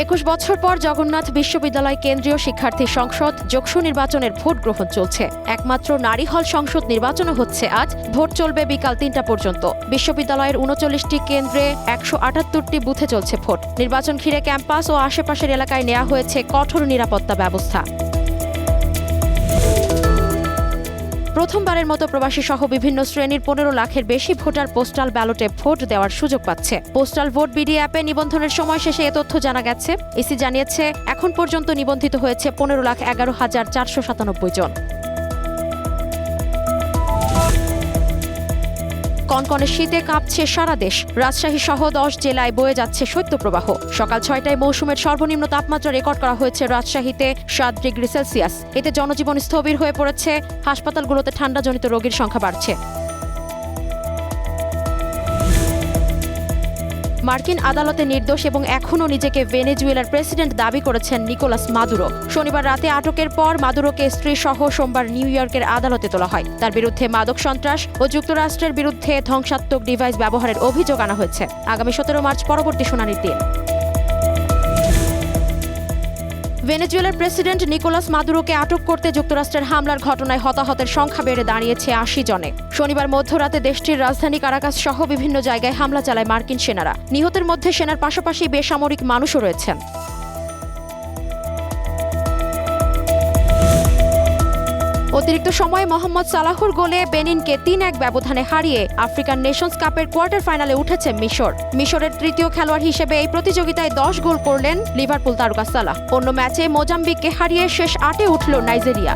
21 বছর পর জগন্নাথ বিশ্ববিদ্যালয় কেন্দ্রীয় শিক্ষার্থী সংসদ যোগসু নির্বাচনের ভোট গ্রহণ চলছে। একমাত্র নারী হল সংসদ নির্বাচনও হচ্ছে আজ। ভোট চলবে বিকাল ৩টা পর্যন্ত। বিশ্ববিদ্যালয়ের ৩৯টি কেন্দ্রে ১৭৮টি বুথে চলছে ভোট। নির্বাচন ঘিরে ক্যাম্পাস ও আশেপাশের এলাকায় নেওয়া হয়েছে কঠোর নিরাপত্তা ব্যবস্থা। প্রথমবারের মতো প্রবাসী সহ বিভিন্ন শ্রেণীর ১৫ লাখের বেশি ভোটার পোস্টাল ব্যালটে ভোট দেওয়ার সুযোগ পাচ্ছে। পোস্টাল ভোট বিডি অ্যাপে নিবন্ধনের সময় শেষে এ তথ্য জানা গেছে। ইসি জানিয়েছে, এখন পর্যন্ত নিবন্ধিত হয়েছে ১৫,১১,৪৯৭ জন। কনকনে শীতে কাঁপছে সারা দেশ। রাজশাহী সহ ১০ জেলায় বয়ে যাচ্ছে শৈত্যপ্রবাহ। সকাল ৬টায় মৌসুমের সর্বনিম্ন তাপমাত্রা রেকর্ড করা হয়েছে রাজশাহীতে ৭ ডিগ্রি সেলসিয়াস। এতে জনজীবন স্থবির হয়ে পড়েছে। হাসপাতালগুলোতে ঠান্ডাজনিত রোগীর সংখ্যা বাড়ছে। মার্কিন আদালতে নির্দোষ এবং এখনও নিজেকে ভেনেজুয়েলার প্রেসিডেন্ট দাবি করেছেন নিকোলাস মাদুরো। শনিবার রাতে আটকের পর মাদুরোকে স্ত্রী সহ সোমবার নিউ ইয়র্কের আদালতে তোলা হয়। তার বিরুদ্ধে মাদক সন্ত্রাস ও যুক্তরাষ্ট্রের বিরুদ্ধে ধ্বংসাত্মক ডিভাইস ব্যবহারের অভিযোগ আনা হয়েছে। আগামী ১৭ মার্চ পরবর্তী শুনানির দিন। ভেনেজুয়েলার প্রেসিডেন্ট নিকোলাস মাদুরোকে আটক করতে যুক্তরাষ্ট্রের হামলার ঘটনায় হতাহতের সংখ্যা বেড়ে দাঁড়িয়েছে ৮০ জনে। শনিবার মধ্যরাতে দেশটির রাজধানী কারাকাস সহ বিভিন্ন জায়গায় হামলা চালায় মার্কিন সেনারা। নিহতের মধ্যে সেনার পাশাপাশি বেসামরিক মানুষও রয়েছেন। অতিরিক্ত সময়ে মোহাম্মদ সালাহুর গোলে বেনিনকে ৩-১ ব্যবধানে হারিয়ে আফ্রিকান নেশনস কাপের কোয়ার্টার ফাইনালে উঠেছে মিশর। মিশরের তৃতীয় খেলোয়াড় হিসেবে এই প্রতিযোগিতায় ১০ গোল করলেন লিভারপুল তারকা সালাহ। অন্য ম্যাচে মোজাম্বিককে হারিয়ে শেষ ৮-এ উঠল নাইজেরিয়া।